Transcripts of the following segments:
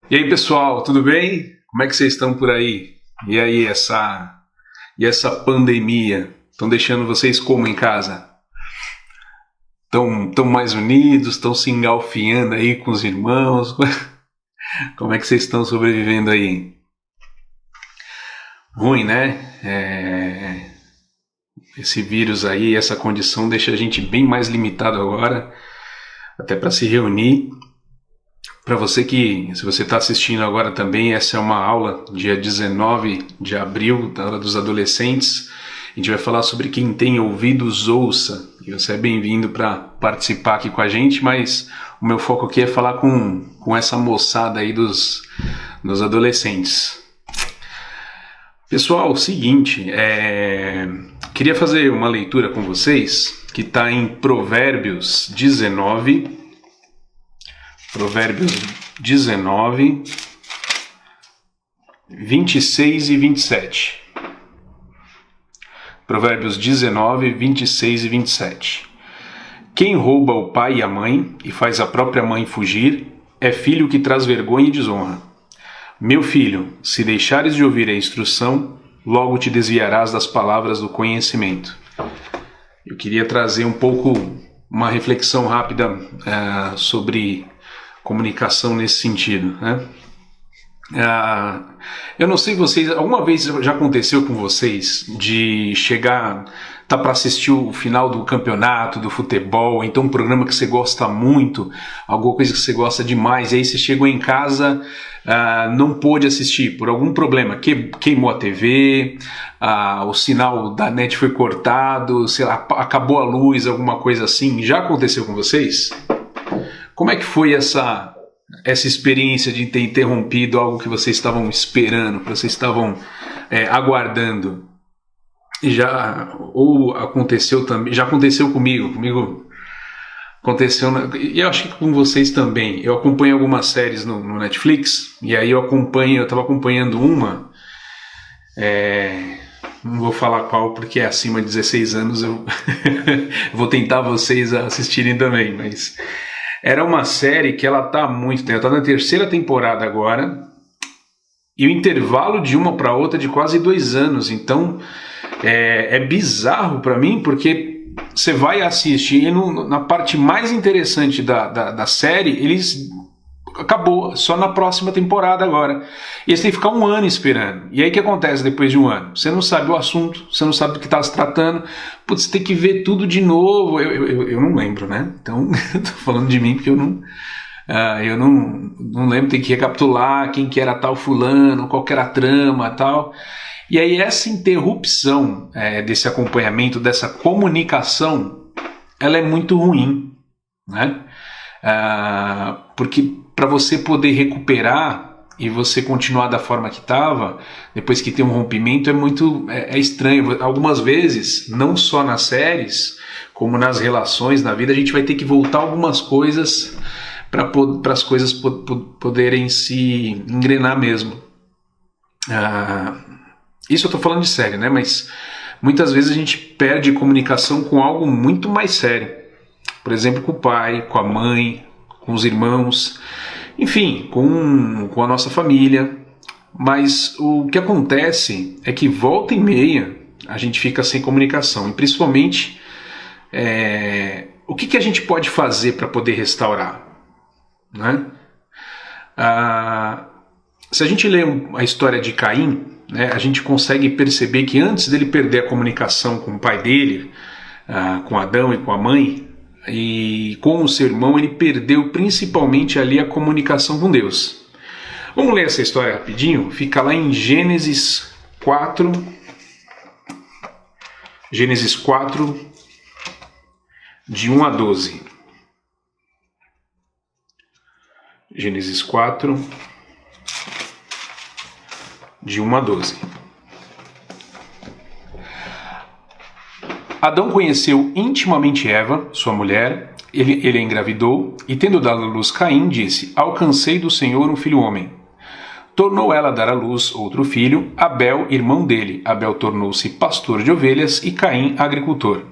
E aí, pessoal, tudo bem? Como é que vocês estão por aí? E aí, essa pandemia? Estão deixando vocês como em casa? Estão mais unidos? Estão se engalfinhando aí com os irmãos? Como é que vocês estão sobrevivendo aí? Ruim, né? Esse vírus aí, essa condição deixa a gente bem mais limitado agora, até para se reunir. Para você se você está assistindo agora também, essa é uma aula, dia 19 de abril, da aula dos adolescentes. A gente vai falar sobre quem tem ouvidos, ouça. E você é bem-vindo para participar aqui com a gente, mas o meu foco aqui é falar com essa moçada aí dos adolescentes. Pessoal, seguinte, queria fazer uma leitura com vocês, que está em Provérbios 19... Provérbios 19, 26 e 27. Provérbios 19, 26 e 27. Quem rouba o pai e a mãe e faz a própria mãe fugir é filho que traz vergonha e desonra. Meu filho, se deixares de ouvir a instrução, logo te desviarás das palavras do conhecimento. Eu queria trazer uma reflexão rápida sobre comunicação nesse sentido, né? Eu não sei vocês, alguma vez já aconteceu com vocês de chegar, tá para assistir o final do campeonato, do futebol, então um programa que você gosta muito, alguma coisa que você gosta demais, e aí você chegou em casa, não pôde assistir por algum problema, queimou a TV, o sinal da net foi cortado, sei lá, acabou a luz, alguma coisa assim. Já aconteceu com vocês? Como é que foi essa experiência de ter interrompido algo que vocês estavam esperando, que vocês estavam aguardando? Aconteceu também, já aconteceu comigo aconteceu, e eu acho que com vocês também. Eu acompanho algumas séries no Netflix, e aí eu estava acompanhando uma, não vou falar qual porque é acima de 16 anos, eu vou tentar vocês assistirem também, mas era uma série que ela tá há muito tempo, tá na terceira temporada agora, e o intervalo de uma para outra é de quase 2 anos, então é bizarro para mim, porque você vai assistir e na parte mais interessante da série, eles acabou, só na próxima temporada agora. E você tem que ficar 1 ano esperando. E aí o que acontece depois de 1 ano? Você não sabe o assunto, você não sabe do que está se tratando. Putz, você tem que ver tudo de novo. Eu não lembro, né? Então, eu tô falando de mim porque eu não lembro, tem que recapitular quem que era tal fulano, qual que era a trama e tal. E aí essa interrupção desse acompanhamento, dessa comunicação, ela é muito ruim, né? Porque para você poder recuperar e você continuar da forma que estava, depois que tem um rompimento, é estranho. Algumas vezes, não só nas séries, como nas relações, na vida, a gente vai ter que voltar algumas coisas para as coisas poderem se engrenar mesmo. Isso eu estou falando de sério, né? Mas muitas vezes a gente perde comunicação com algo muito mais sério. Por exemplo, com o pai, com a mãe, com os irmãos, enfim, com a nossa família. Mas o que acontece é que volta e meia a gente fica sem comunicação. E principalmente, o que a gente pode fazer para poder restaurar? Né? Se a gente lê a história de Caim, né, a gente consegue perceber que antes dele perder a comunicação com o pai dele, com Adão e com a mãe, e com o seu irmão, ele perdeu principalmente ali a comunicação com Deus. Vamos ler essa história rapidinho? Fica lá em Gênesis 4, de 1 a 12. Gênesis 4, de 1 a 12. Adão conheceu intimamente Eva, sua mulher, ele a engravidou, e tendo dado à luz Caim, disse: alcancei do Senhor um filho homem. Tornou ela a dar à luz outro filho, Abel, irmão dele. Abel tornou-se pastor de ovelhas e Caim agricultor.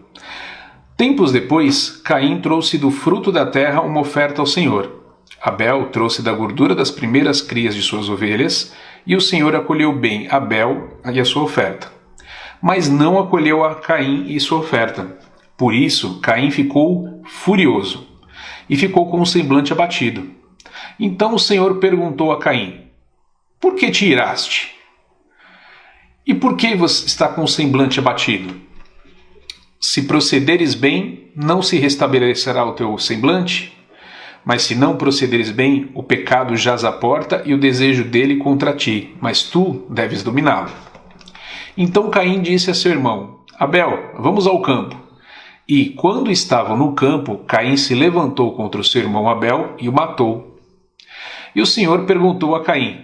Tempos depois, Caim trouxe do fruto da terra uma oferta ao Senhor. Abel trouxe da gordura das primeiras crias de suas ovelhas, e o Senhor acolheu bem Abel e a sua oferta. Mas não acolheu a Caim e sua oferta. Por isso, Caim ficou furioso e ficou com o semblante abatido. Então o Senhor perguntou a Caim: por que te iraste? E por que você está com o semblante abatido? Se procederes bem, não se restabelecerá o teu semblante? Mas se não procederes bem, o pecado jaz à porta e o desejo dele contra ti, mas tu deves dominá-lo. Então Caim disse a seu irmão: Abel, vamos ao campo. E, quando estavam no campo, Caim se levantou contra o seu irmão Abel e o matou. E o Senhor perguntou a Caim: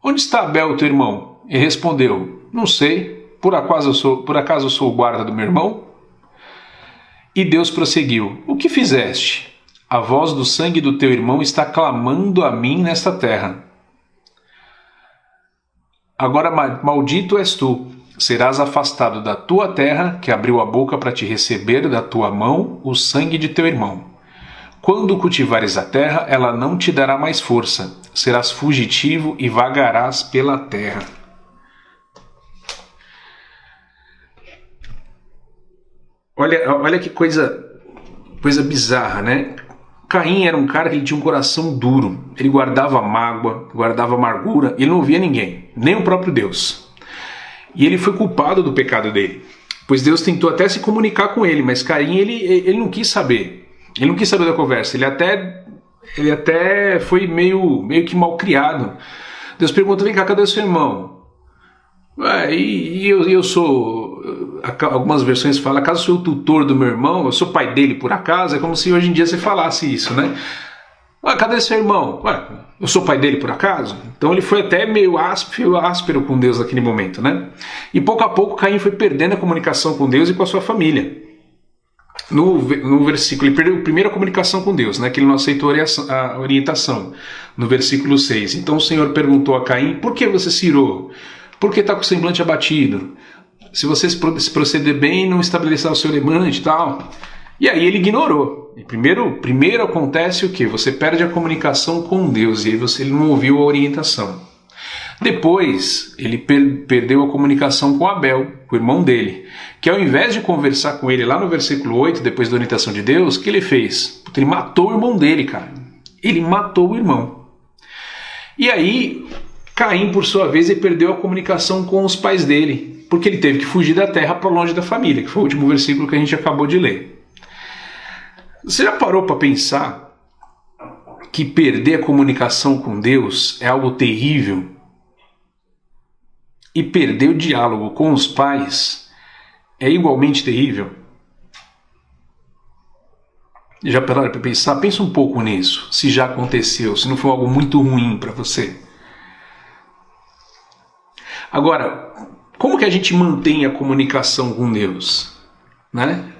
onde está Abel, teu irmão? E respondeu: não sei, por acaso eu sou o guarda do meu irmão? E Deus prosseguiu: o que fizeste? A voz do sangue do teu irmão está clamando a mim nesta terra. Agora maldito és tu, serás afastado da tua terra, que abriu a boca para te receber da tua mão o sangue de teu irmão. Quando cultivares a terra, ela não te dará mais força, serás fugitivo e vagarás pela terra. Olha que coisa bizarra, né? Caim era um cara que ele tinha um coração duro, ele guardava mágoa, guardava amargura, ele não via ninguém, nem o próprio Deus. E ele foi culpado do pecado dele, pois Deus tentou até se comunicar com ele, mas Caim ele não quis saber, ele não quis saber da conversa, ele até foi meio que mal criado. Deus pergunta: vem cá, cadê o seu irmão? Eu sou... Algumas versões falam: acaso sou o tutor do meu irmão? Eu sou pai dele por acaso? É como se hoje em dia você falasse isso, né? Cadê seu irmão? Eu sou pai dele por acaso? Então ele foi até meio áspero com Deus naquele momento, né? E pouco a pouco Caim foi perdendo a comunicação com Deus e com a sua família. No versículo, ele perdeu primeiro a comunicação com Deus, né? Que ele não aceitou a orientação. No versículo 6, então o Senhor perguntou a Caim: por que você se irou? Por que está com o semblante abatido? Se você se proceder bem, não estabelecer o seu semblante e tal. E aí ele ignorou. E primeiro acontece o quê? Você perde a comunicação com Deus, e aí ele não ouviu a orientação. Depois, ele perdeu a comunicação com Abel, o irmão dele, que ao invés de conversar com ele lá no versículo 8, depois da orientação de Deus, o que ele fez? Ele matou o irmão dele, cara. Ele matou o irmão. E aí, Caim, por sua vez, ele perdeu a comunicação com os pais dele, porque ele teve que fugir da terra para longe da família, que foi o último versículo que a gente acabou de ler. Você já parou para pensar que perder a comunicação com Deus é algo terrível? E perder o diálogo com os pais é igualmente terrível? Já pararam para pensar? Pensa um pouco nisso, se já aconteceu, se não foi algo muito ruim para você. Agora, como que a gente mantém a comunicação com Deus? Né?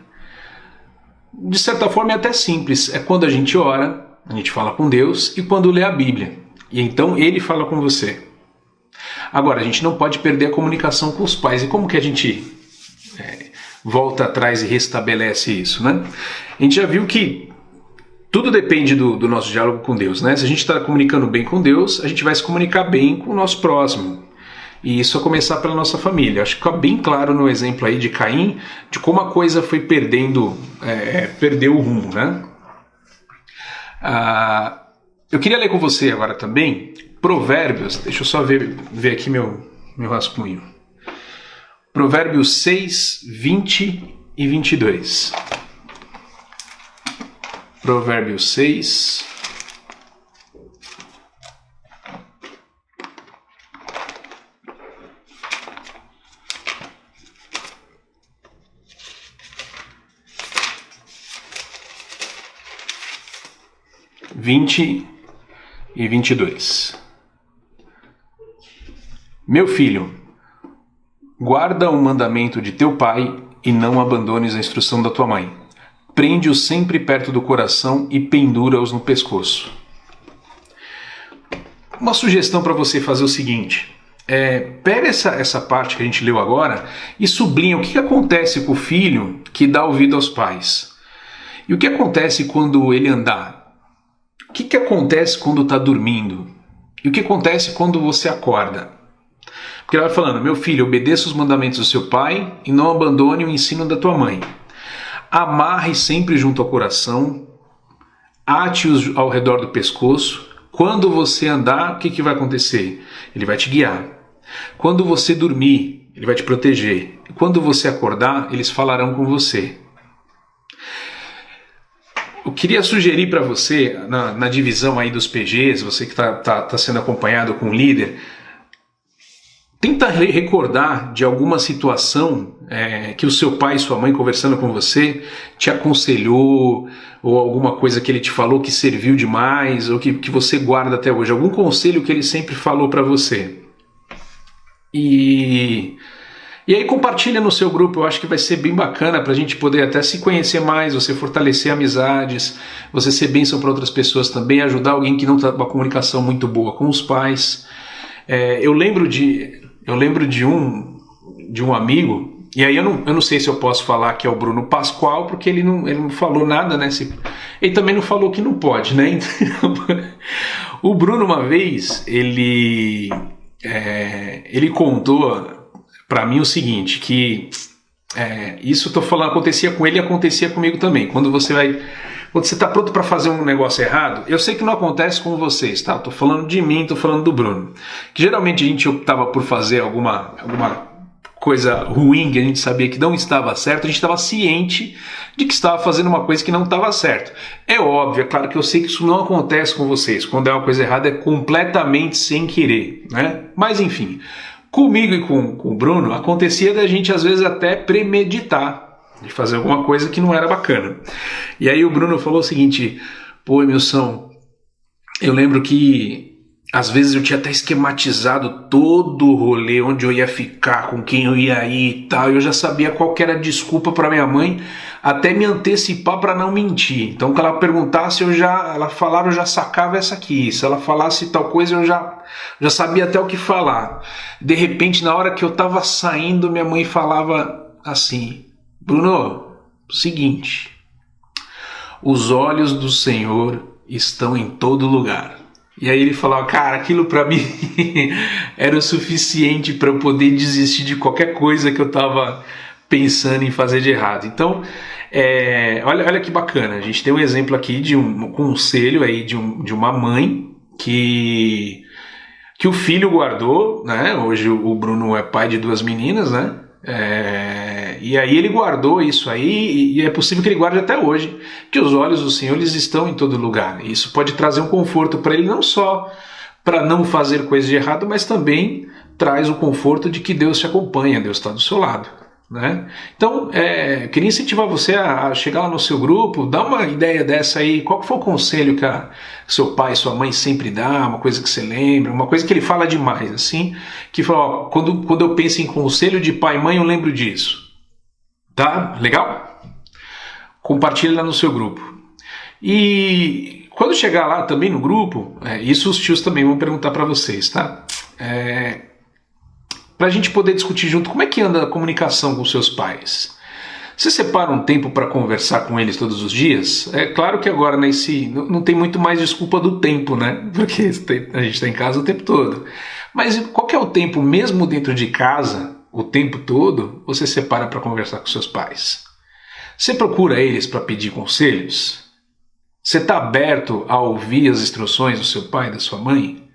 De certa forma é até simples. É quando a gente ora, a gente fala com Deus, e quando lê a Bíblia. E então Ele fala com você. Agora, a gente não pode perder a comunicação com os pais. E como que a gente volta atrás e restabelece isso? Né? A gente já viu que tudo depende do nosso diálogo com Deus. Né? Se a gente está comunicando bem com Deus, a gente vai se comunicar bem com o nosso próximo. E isso a começar pela nossa família. Acho que fica bem claro no exemplo aí de Caim, de como a coisa foi perdeu o rumo, né? Eu queria ler com você agora também Provérbios, deixa eu só ver aqui meu rascunho. Provérbios 6, 20 e 22. Provérbios 6... 20 e 22. Meu filho, guarda o mandamento de teu pai e não abandones a instrução da tua mãe. Prende-os sempre perto do coração e pendura-os no pescoço. Uma sugestão para você fazer o seguinte: pega essa parte que a gente leu agora e sublinha o que acontece com o filho que dá ouvido aos pais. E o que acontece quando ele andar? que acontece quando está dormindo? E o que acontece quando você acorda? Porque ela vai falando, meu filho, obedeça os mandamentos do seu pai e não abandone o ensino da tua mãe. Amarre sempre junto ao coração, ate-os ao redor do pescoço. Quando você andar, o que vai acontecer? Ele vai te guiar. Quando você dormir, ele vai te proteger. E quando você acordar, eles falarão com você. Eu queria sugerir para você, na divisão aí dos PGs, você que está sendo acompanhado com o líder, tenta recordar de alguma situação que o seu pai e sua mãe conversando com você te aconselhou, ou alguma coisa que ele te falou que serviu demais, ou que você guarda até hoje, algum conselho que ele sempre falou para você. E aí compartilha no seu grupo, eu acho que vai ser bem bacana para a gente poder até se conhecer mais, você fortalecer amizades, você ser bênção para outras pessoas também, ajudar alguém que não está com uma comunicação muito boa com os pais. Eu lembro de um amigo, e aí eu não sei se eu posso falar que é o Bruno Pascoal, porque ele não falou nada, né? Ele também não falou que não pode, né? Então, o Bruno, uma vez, ele contou para mim o seguinte, que isso eu tô falando, acontecia com ele e acontecia comigo também. Quando você está pronto para fazer um negócio errado, eu sei que não acontece com vocês, tá? Tô falando de mim, tô falando do Bruno. Que geralmente a gente optava por fazer alguma coisa ruim que a gente sabia que não estava certo, a gente estava ciente de que estava fazendo uma coisa que não estava certo. É óbvio, é claro que eu sei que isso não acontece com vocês. Quando é uma coisa errada é completamente sem querer, né? Mas enfim, comigo e com o Bruno acontecia da gente às vezes até premeditar, de fazer alguma coisa que não era bacana. E aí o Bruno falou o seguinte, pô, Emilson, eu lembro que às vezes eu tinha até esquematizado todo o rolê, onde eu ia ficar, com quem eu ia ir e tal, eu já sabia qual que era a desculpa para minha mãe, até me antecipar para não mentir. Então quando ela perguntasse, ela falava, eu já sacava essa aqui, se ela falasse tal coisa, eu já sabia até o que falar. De repente, na hora que eu estava saindo, minha mãe falava assim, Bruno, seguinte, os olhos do Senhor estão em todo lugar. E aí ele falava, cara, aquilo pra mim era o suficiente para eu poder desistir de qualquer coisa que eu tava pensando em fazer de errado. Então, olha que bacana, a gente tem um exemplo aqui de um conselho aí de uma mãe que o filho guardou, né? Hoje o Bruno é pai de 2 meninas, né? E aí ele guardou isso aí, e é possível que ele guarde até hoje, que os olhos do Senhor eles estão em todo lugar. E isso pode trazer um conforto para ele, não só para não fazer coisa de errado, mas também traz o conforto de que Deus te acompanha, Deus está do seu lado, né? Então, queria incentivar você a chegar lá no seu grupo, dar uma ideia dessa aí, qual que foi o conselho que seu pai e sua mãe sempre dá, uma coisa que você lembra, uma coisa que ele fala demais, assim, que fala, ó, quando eu penso em conselho de pai e mãe, eu lembro disso. Tá? Legal? Compartilhe lá no seu grupo. E quando chegar lá também no grupo, isso os tios também vão perguntar para vocês, tá? Para a gente poder discutir junto como é que anda a comunicação com seus pais. Você separa um tempo para conversar com eles todos os dias? É claro que agora não tem muito mais desculpa do tempo, né? Porque a gente está em casa o tempo todo. Mas qual que é o tempo, mesmo dentro de casa, o tempo todo, você separa para conversar com seus pais? Você procura eles para pedir conselhos? Você está aberto a ouvir as instruções do seu pai e da sua mãe?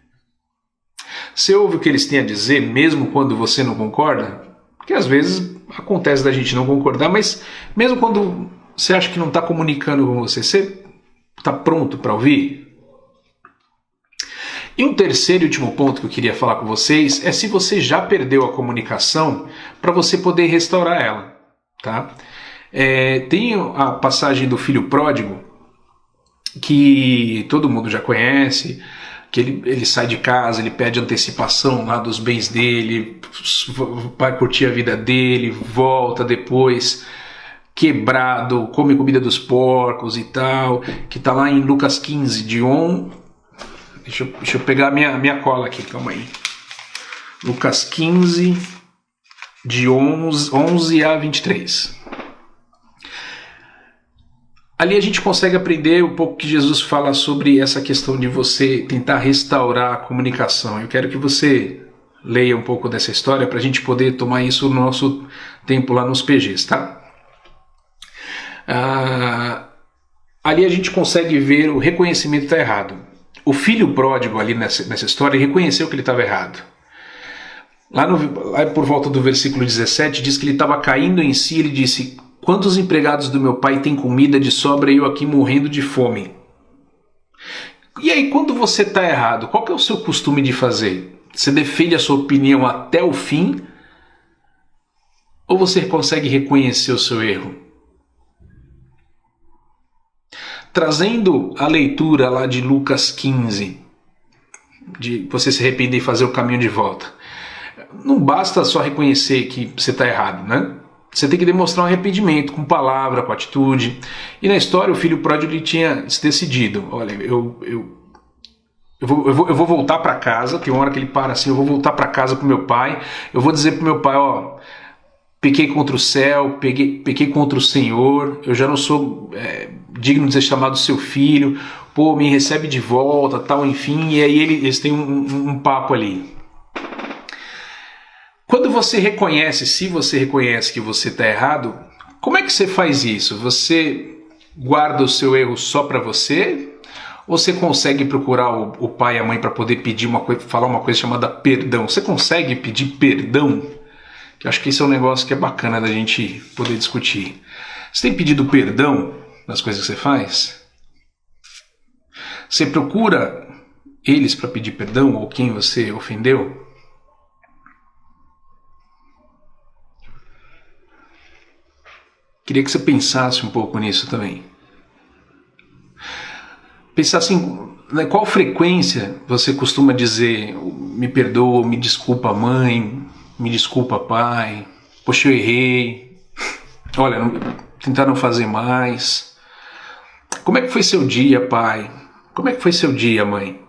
Você ouve o que eles têm a dizer, mesmo quando você não concorda? Porque às vezes acontece da gente não concordar, mas mesmo quando você acha que não está comunicando com você está pronto para ouvir? E um terceiro e último ponto que eu queria falar com vocês é se você já perdeu a comunicação, para você poder restaurar ela. Tá? Tem a passagem do filho pródigo, que todo mundo já conhece, que ele sai de casa, ele pede antecipação lá dos bens dele, vai curtir a vida dele, volta depois quebrado, come comida dos porcos e tal, que está lá em Lucas 15, de 1... Deixa eu pegar minha cola aqui, calma aí. Lucas 15, de 11 a 23. Ali a gente consegue aprender um pouco que Jesus fala sobre essa questão de você tentar restaurar a comunicação. Eu quero que você leia um pouco dessa história para a gente poder tomar isso no nosso tempo lá nos PGs, tá? Ali a gente consegue ver o reconhecimento está errado. O filho pródigo ali nessa história reconheceu que ele estava errado. Lá por volta do versículo 17 diz que ele estava caindo em si, ele disse: quantos empregados do meu pai têm comida de sobra e eu aqui morrendo de fome? E aí, quando você está errado, qual que é o seu costume de fazer? Você defende a sua opinião até o fim? Ou você consegue reconhecer o seu erro? Trazendo a leitura lá de Lucas 15, de você se arrepender e fazer o caminho de volta. Não basta só reconhecer que você está errado, né? Você tem que demonstrar um arrependimento com palavra, com atitude. E na história o filho pródigo ele tinha se decidido: olha, eu vou voltar para casa. Tem uma hora que ele para assim: eu vou voltar para casa com meu pai. Eu vou dizer para meu pai: ó, pequei contra o céu, pequei contra o Senhor. Eu já não sou digno de ser chamado seu filho. Pô, me recebe de volta, tal, enfim. E aí eles têm um papo ali. Quando você reconhece, se você reconhece que você está errado, como é que você faz isso? Você guarda o seu erro só para você? Ou você consegue procurar o pai e a mãe para poder pedir falar uma coisa chamada perdão? Você consegue pedir perdão? Que eu acho que esse é um negócio que é bacana da gente poder discutir. Você tem pedido perdão nas coisas que você faz? Você procura eles para pedir perdão ou quem você ofendeu? Queria que você pensasse um pouco nisso também. Pensar assim, né, qual frequência você costuma dizer: me perdoa, me desculpa mãe, me desculpa pai, poxa, eu errei, olha, tentar não fazer mais. Como é que foi seu dia, pai? Como é que foi seu dia, mãe?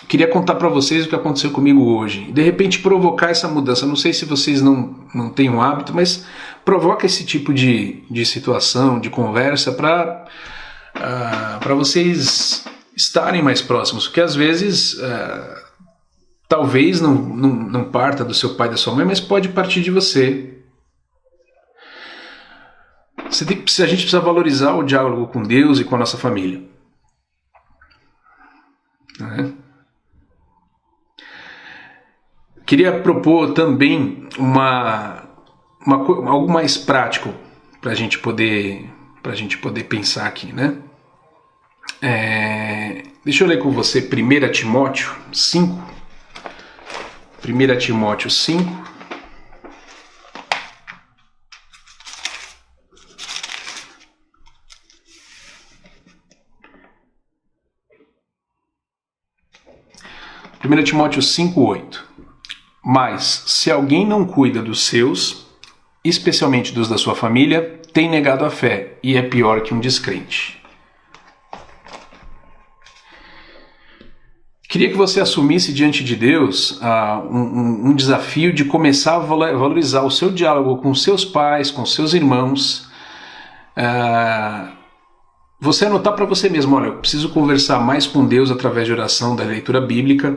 Queria contar para vocês o que aconteceu comigo hoje. De repente provocar essa mudança. Não sei se vocês não têm um hábito, mas provoca esse tipo de situação, de conversa para vocês estarem mais próximos. Porque às vezes talvez não parta do seu pai e da sua mãe, mas pode partir de você. A gente precisa valorizar o diálogo com Deus e com a nossa família. Né? Queria propor também algo mais prático para a gente poder pensar aqui, né? Deixa eu ler com você 1 Timóteo 5. 1 Timóteo 5. Timóteo 5:8. Mas, se alguém não cuida dos seus, especialmente dos da sua família, tem negado a fé e é pior que um descrente. Queria que você assumisse diante de Deus um desafio de começar a valorizar o seu diálogo com seus pais, com seus irmãos. Você anotar para você mesmo: olha, eu preciso conversar mais com Deus através de oração, da leitura bíblica.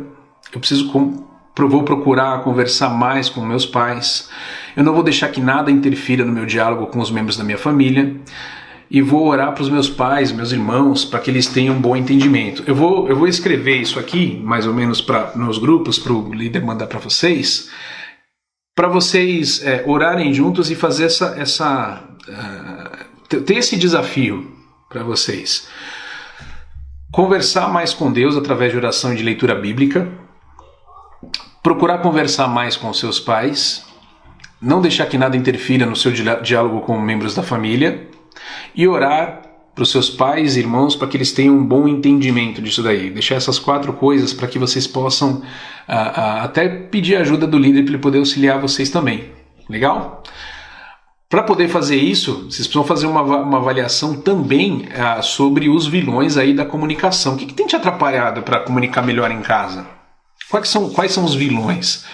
Eu vou procurar conversar mais com meus pais. Eu não vou deixar que nada interfira no meu diálogo com os membros da minha família. E vou orar para os meus pais, meus irmãos, para que eles tenham um bom entendimento. Eu vou escrever isso aqui, mais ou menos nos grupos, para o líder mandar para vocês orarem juntos e fazer ter esse desafio para vocês. Conversar mais com Deus através de oração e de leitura bíblica. Procurar conversar mais com seus pais. Não deixar que nada interfira no seu diálogo com membros da família. E orar para os seus pais e irmãos para que eles tenham um bom entendimento disso daí. Deixar essas 4 coisas para que vocês possam até pedir ajuda do líder para ele poder auxiliar vocês também. Legal? Para poder fazer isso, vocês precisam fazer uma avaliação também sobre os vilões aí da comunicação. O que tem te atrapalhado para comunicar melhor em casa? Quais são os vilões?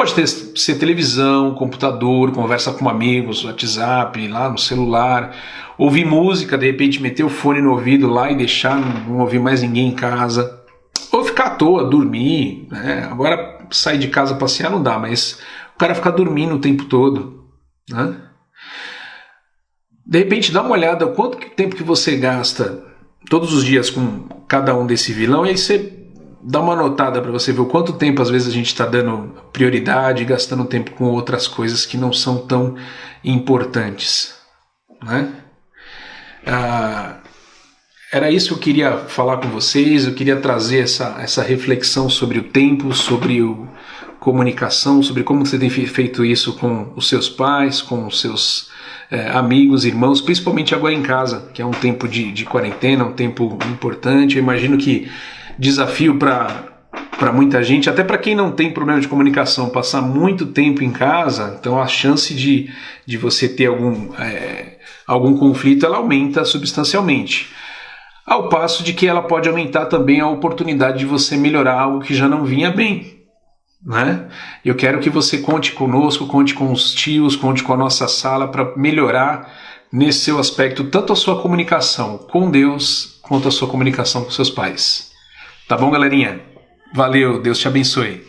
Pode ser televisão, computador, conversa com amigos, WhatsApp, lá no celular, ouvir música, de repente meter o fone no ouvido lá e deixar, não ouvir mais ninguém em casa, ou ficar à toa, dormir, né? Agora sair de casa passear não dá, mas o cara ficar dormindo o tempo todo, né? De repente dá uma olhada quanto tempo que você gasta todos os dias com cada um desse vilão, e aí você dá uma notada para você ver o quanto tempo às vezes a gente está dando prioridade e gastando tempo com outras coisas que não são tão importantes, né? Era isso que eu queria falar com vocês. Eu queria trazer essa reflexão sobre o tempo, sobre comunicação, sobre como você tem feito isso com os seus pais, com os seus amigos, irmãos, principalmente agora em casa, que é um tempo de quarentena, um tempo importante. Eu imagino que desafio para muita gente, até para quem não tem problema de comunicação, passar muito tempo em casa, então a chance de você ter algum conflito, ela aumenta substancialmente. Ao passo de que ela pode aumentar também a oportunidade de você melhorar algo que já não vinha bem, né? Eu quero que você conte conosco, conte com os tios, conte com a nossa sala para melhorar nesse seu aspecto, tanto a sua comunicação com Deus, quanto a sua comunicação com seus pais. Tá bom, galerinha? Valeu, Deus te abençoe.